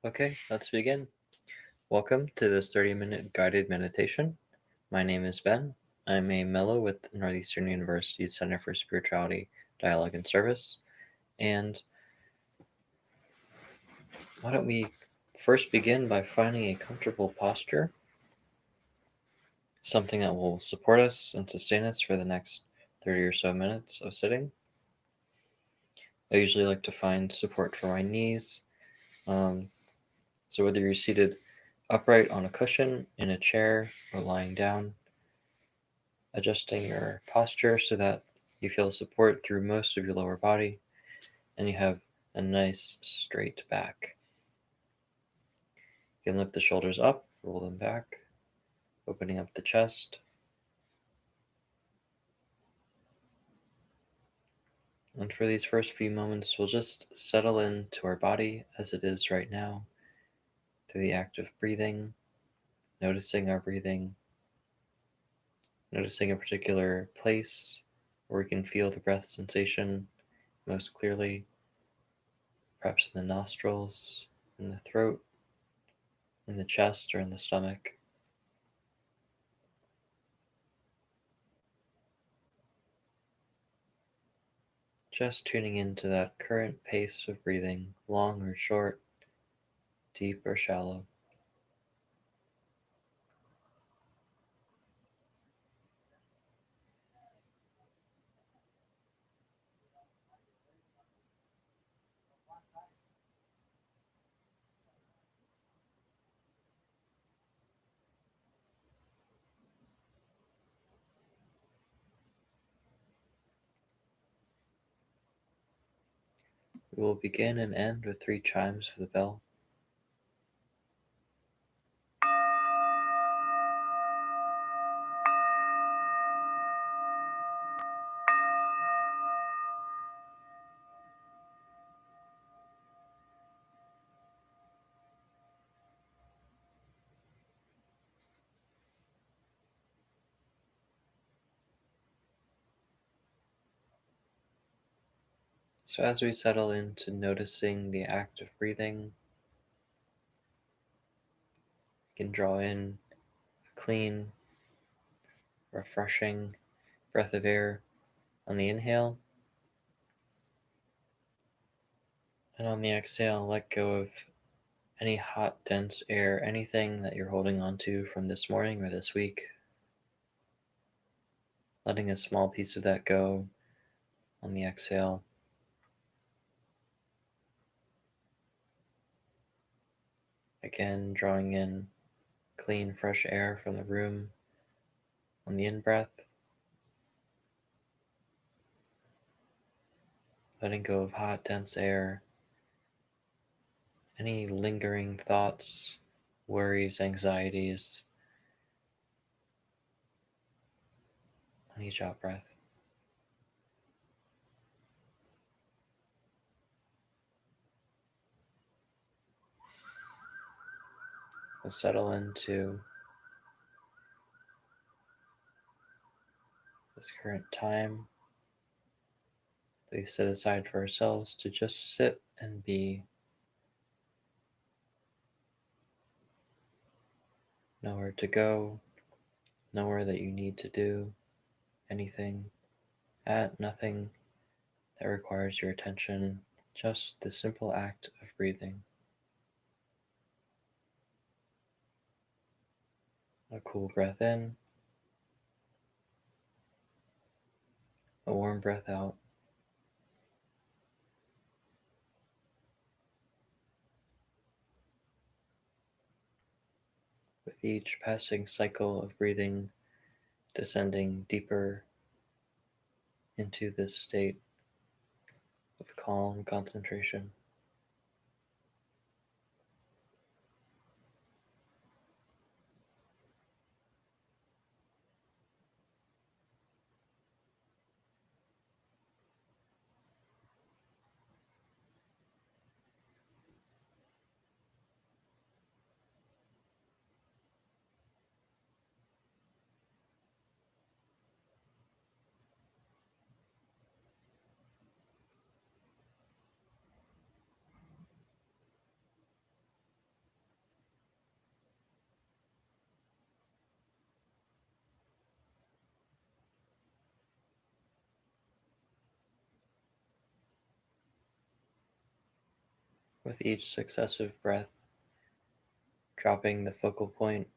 Okay, let's begin. Welcome to this 30-minute guided meditation. My name is Ben. I'm a Mellow with Northeastern University's Center for Spirituality, Dialogue, and Service. And why don't we first begin by finding a comfortable posture, something that will support us and sustain us for the next 30 or so minutes of sitting. I usually like to find support for my knees. So whether you're seated upright on a cushion, in a chair, or lying down, adjusting your posture so that you feel support through most of your lower body and you have a nice straight back. You can lift the shoulders up, roll them back, opening up the chest. And for these first few moments, we'll just settle into our body as it is right now through the act of breathing, noticing our breathing, noticing a particular place where we can feel the breath sensation most clearly, perhaps in the nostrils, in the throat, in the chest, or in the stomach. Just tuning into that current pace of breathing, long or short, deep or shallow. We will begin and end with 3 chimes of the bell. So as we settle into noticing the act of breathing, we can draw in a clean, refreshing breath of air on the inhale, and on the exhale, let go of any hot, dense air, anything that you're holding onto from this morning or this week, letting a small piece of that go on the exhale. Again, drawing in clean, fresh air from the room on the in-breath, letting go of hot, dense air, any lingering thoughts, worries, anxieties on each out breath. We'll settle into this current time that we set aside for ourselves to just sit and be. Nowhere to go, nowhere that you need to do anything at, nothing that requires your attention, just the simple act of breathing. A cool breath in, a warm breath out. With each passing cycle of breathing, descending deeper into this state of calm concentration. With each successive breath, dropping the focal point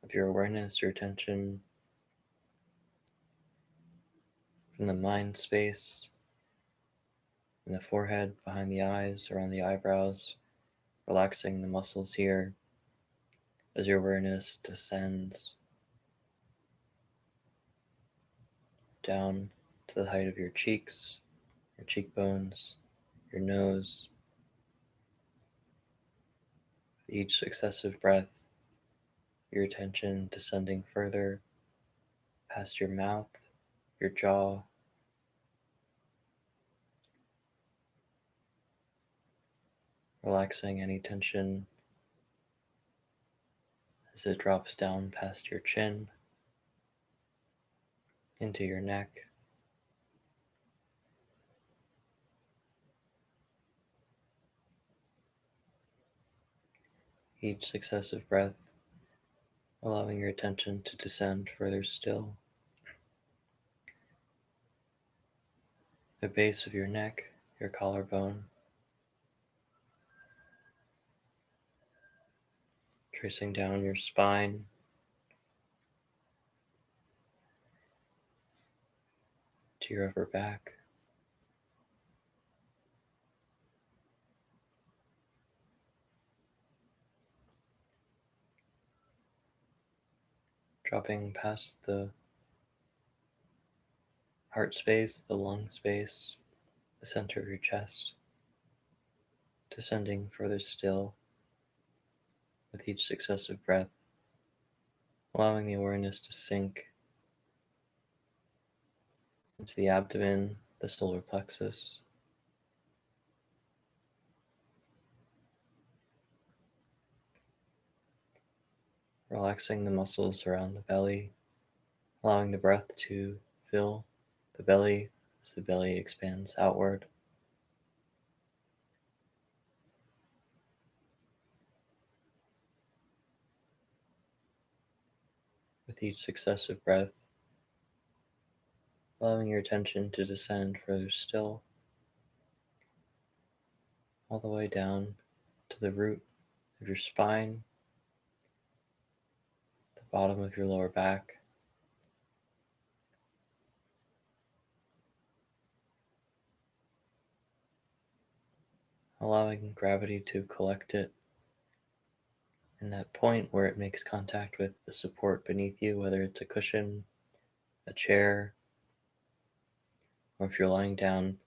of your awareness, your attention from the mind space in the forehead, behind the eyes, around the eyebrows, relaxing the muscles here as your awareness descends down to the height of your cheeks, your cheekbones, your nose. With each successive breath, your attention descending further past your mouth, your jaw, relaxing any tension as it drops down past your chin, into your neck. Each successive breath, allowing your attention to descend further still. The base of your neck, your collarbone, tracing down your spine, to your upper back, dropping past the heart space, the lung space, the center of your chest, descending further still with each successive breath, allowing the awareness to sink into the abdomen, the solar plexus, relaxing the muscles around the belly, allowing the breath to fill the belly as the belly expands outward. With each successive breath, allowing your attention to descend further still, all the way down to the root of your spine, the bottom of your lower back, allowing gravity to collect it in that point where it makes contact with the support beneath you, whether it's a cushion, a chair, or if you're lying down,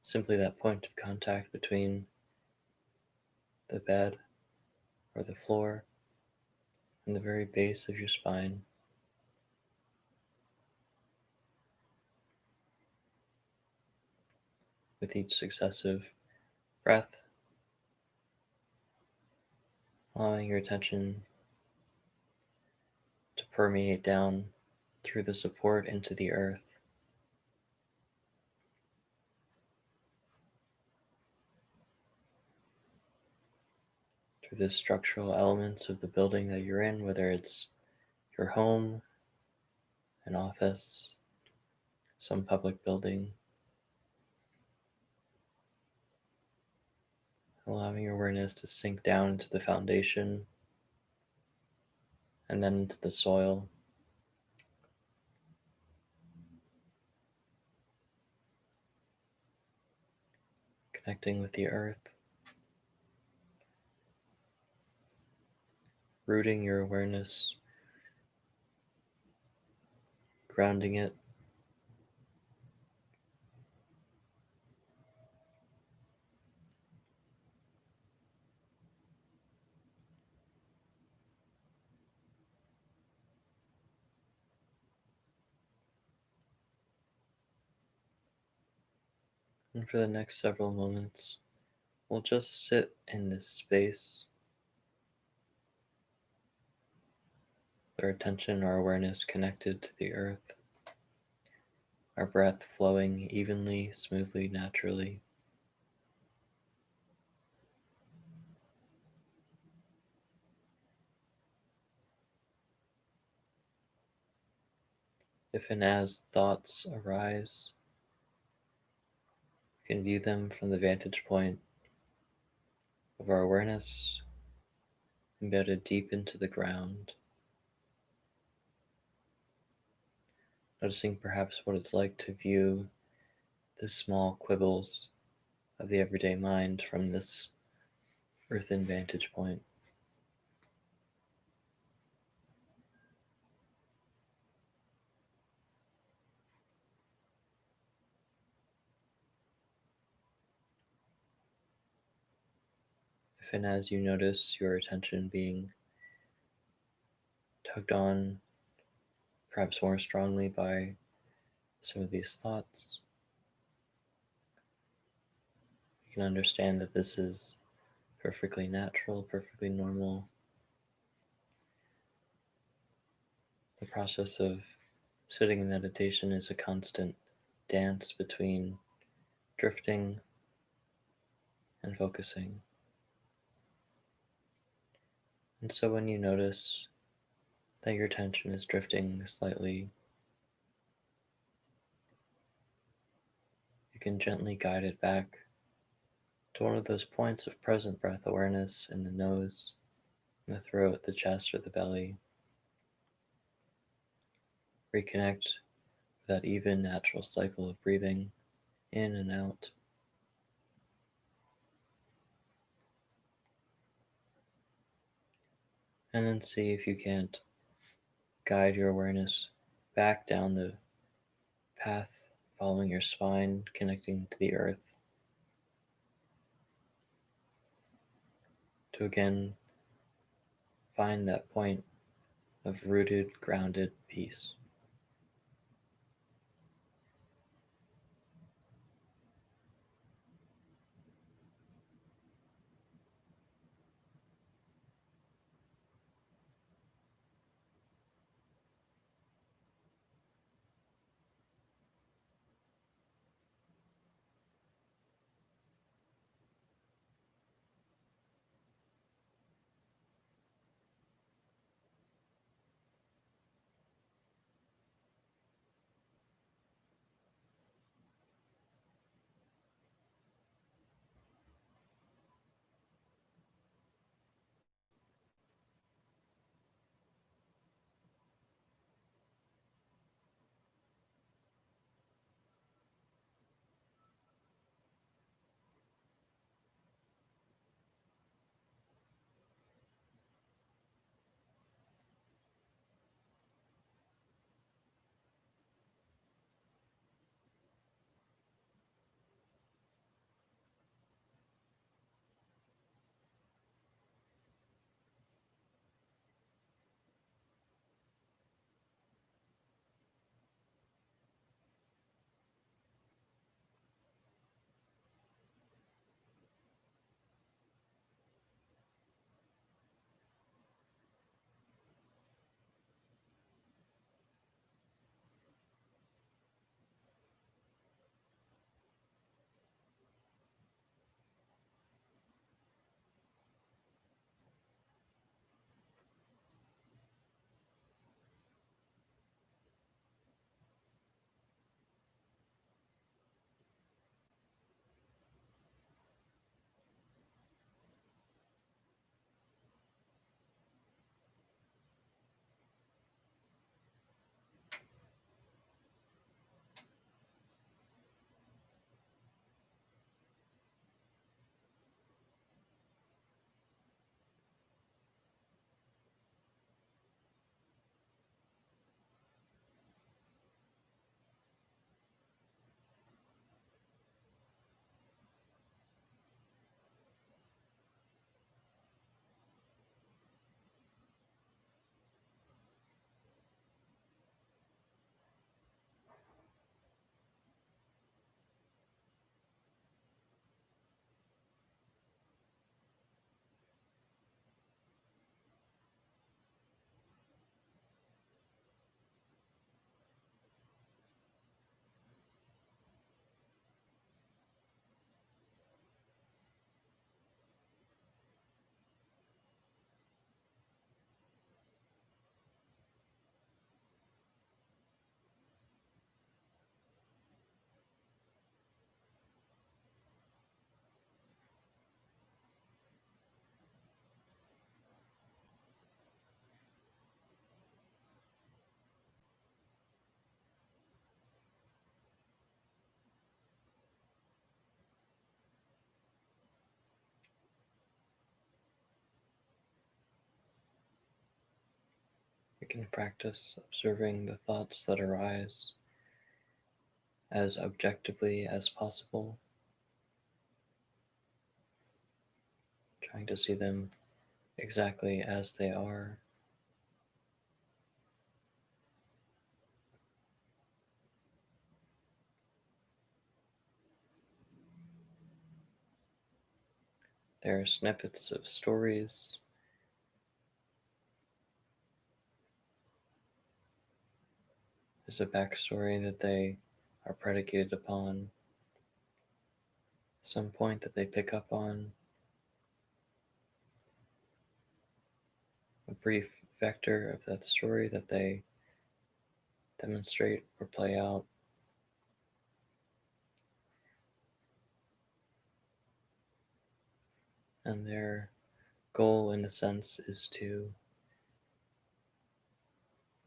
simply that point of contact between the bed or the floor and the very base of your spine. With each successive breath, allowing your attention to permeate down through the support into the earth, through the structural elements of the building that you're in, whether it's your home, an office, some public building, allowing your awareness to sink down into the foundation and then into the soil, connecting with the earth, rooting your awareness, grounding it, and for the next several moments, we'll just sit in this space, with our attention, our awareness connected to the earth, our breath flowing evenly, smoothly, naturally. If and as thoughts arise, you can view them from the vantage point of our awareness embedded deep into the ground, noticing perhaps what it's like to view the small quibbles of the everyday mind from this earthen vantage point. If and as you notice your attention being tugged on, perhaps more strongly by some of these thoughts, you can understand that this is perfectly natural, perfectly normal. The process of sitting in meditation is a constant dance between drifting and focusing. And so when you notice that your attention is drifting slightly, you can gently guide it back to one of those points of present breath awareness in the nose, in the throat, the chest, or the belly. Reconnect with that even natural cycle of breathing in and out. And then see if you can't guide your awareness back down the path, following your spine, connecting to the earth, to again find that point of rooted, grounded peace. You can practice observing the thoughts that arise as objectively as possible, trying to see them exactly as they are. There are snippets of stories, there's a backstory that they are predicated upon, some point that they pick up on, a brief vector of that story that they demonstrate or play out. And their goal, in a sense, is to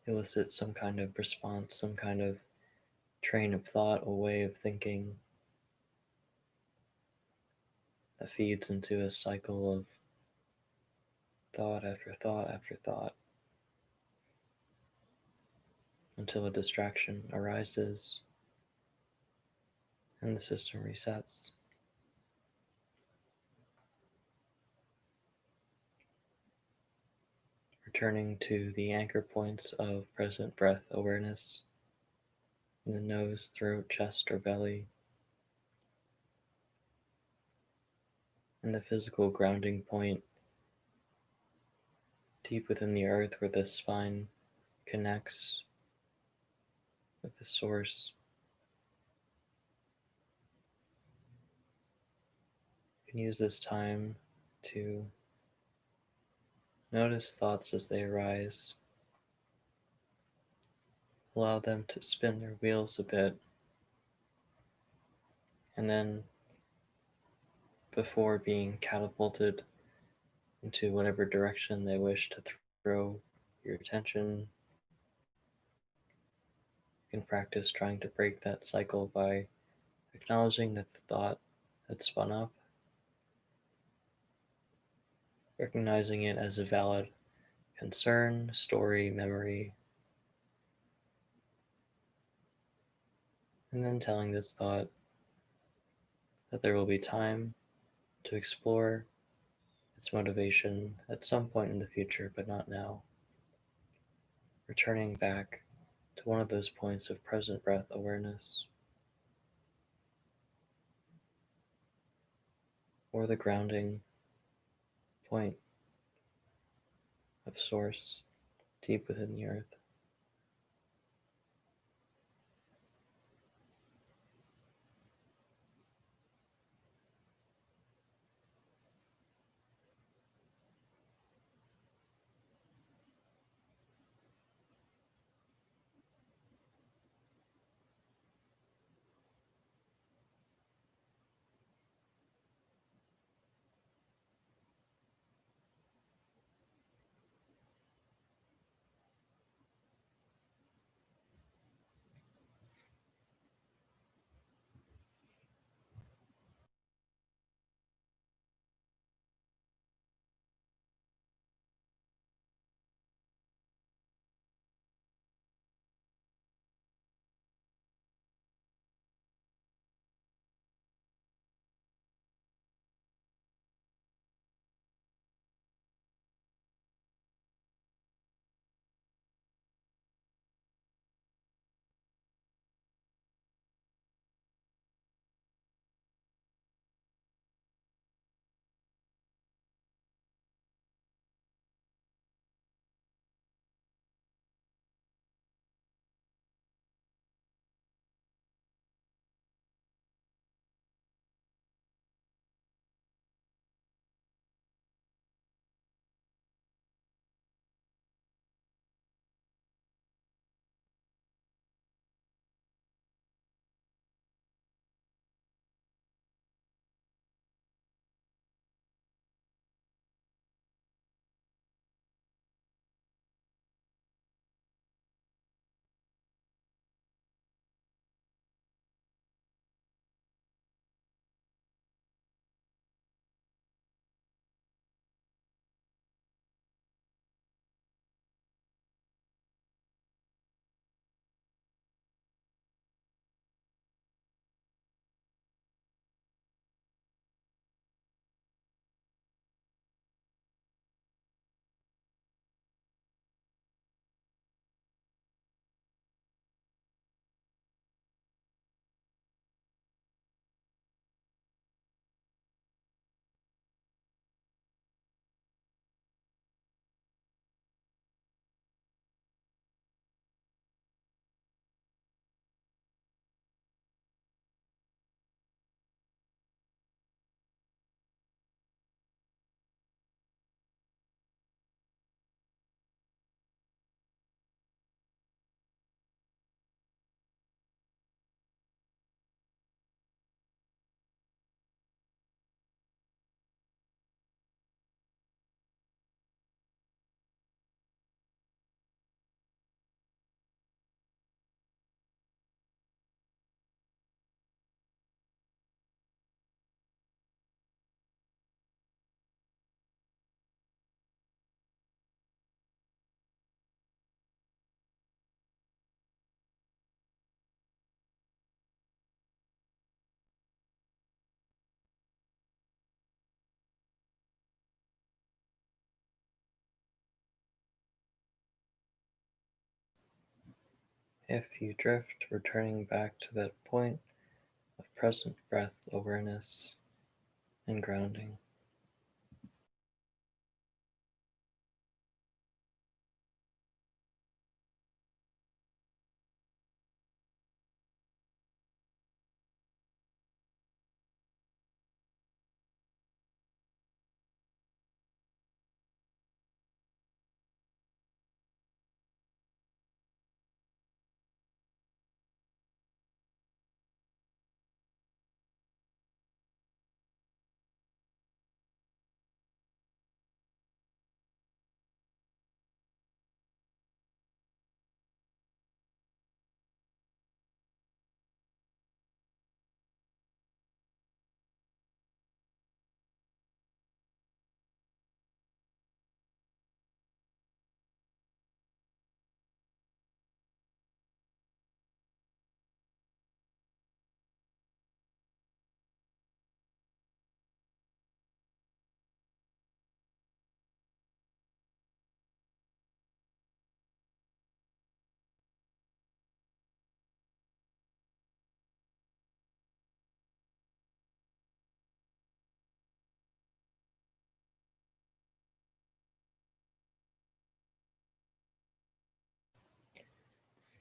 elicit some kind of response, some kind of train of thought, a way of thinking that feeds into a cycle of thought after thought after thought until a distraction arises and the system resets. Returning to the anchor points of present breath awareness in the nose, throat, chest, or belly, and the physical grounding point deep within the earth where the spine connects with the source. You can use this time to notice thoughts as they arise, allow them to spin their wheels a bit, and then, before being catapulted into whatever direction they wish to throw your attention, you can practice trying to break that cycle by acknowledging that the thought had spun up, recognizing it as a valid concern, story, memory, and then telling this thought that there will be time to explore its motivation at some point in the future, but not now. Returning back to one of those points of present breath awareness, or the grounding point of source deep within the earth. If you drift, returning back to that point of present breath awareness and grounding.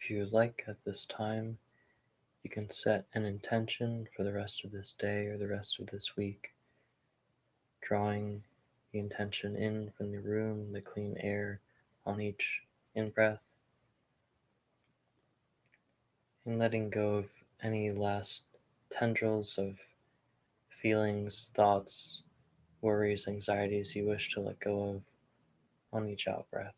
If you would like at this time, you can set an intention for the rest of this day or the rest of this week, drawing the intention in from the room, the clean air on each in breath, and letting go of any last tendrils of feelings, thoughts, worries, anxieties you wish to let go of on each out breath.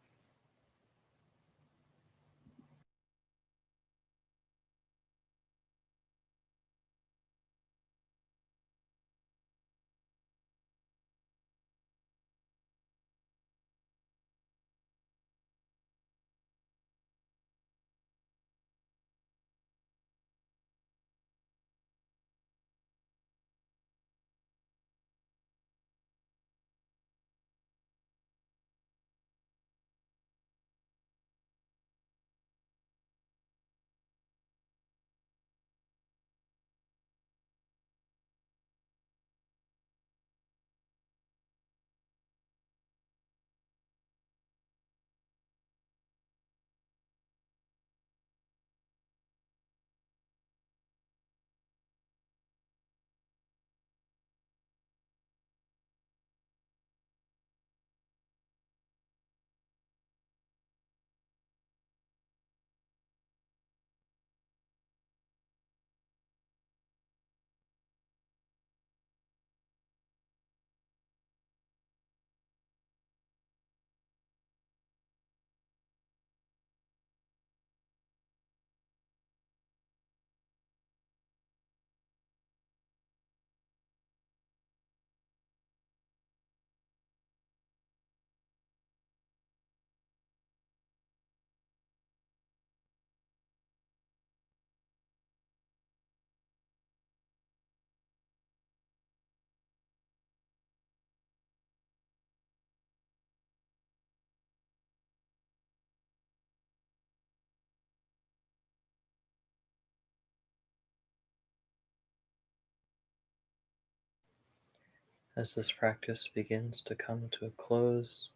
As this practice begins to come to a close,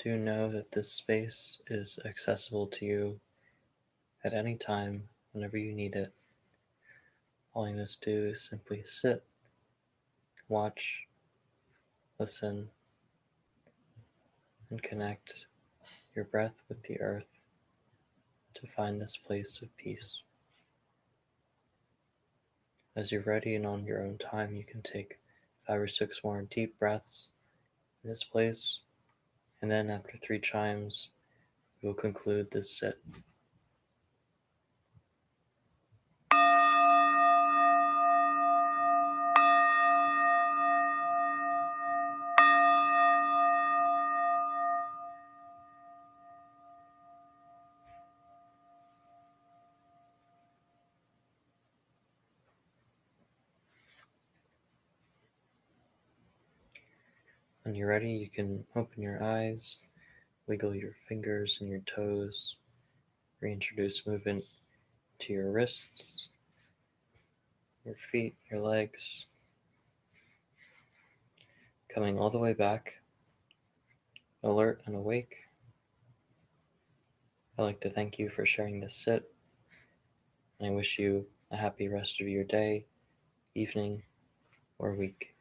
do know that this space is accessible to you at any time whenever you need it. All you must do is simply sit, watch, listen, and connect your breath with the earth to find this place of peace. As you're ready and on your own time, you can take 5 or 6 more deep breaths in this place, and then after 3 chimes, we will conclude this sit. When you're ready, you can open your eyes Wiggle your fingers and your toes. Reintroduce movement to your wrists, your feet, your legs. Coming all the way back, alert and awake. I'd like to thank you for sharing this sit, and I wish you a happy rest of your day, evening, or week.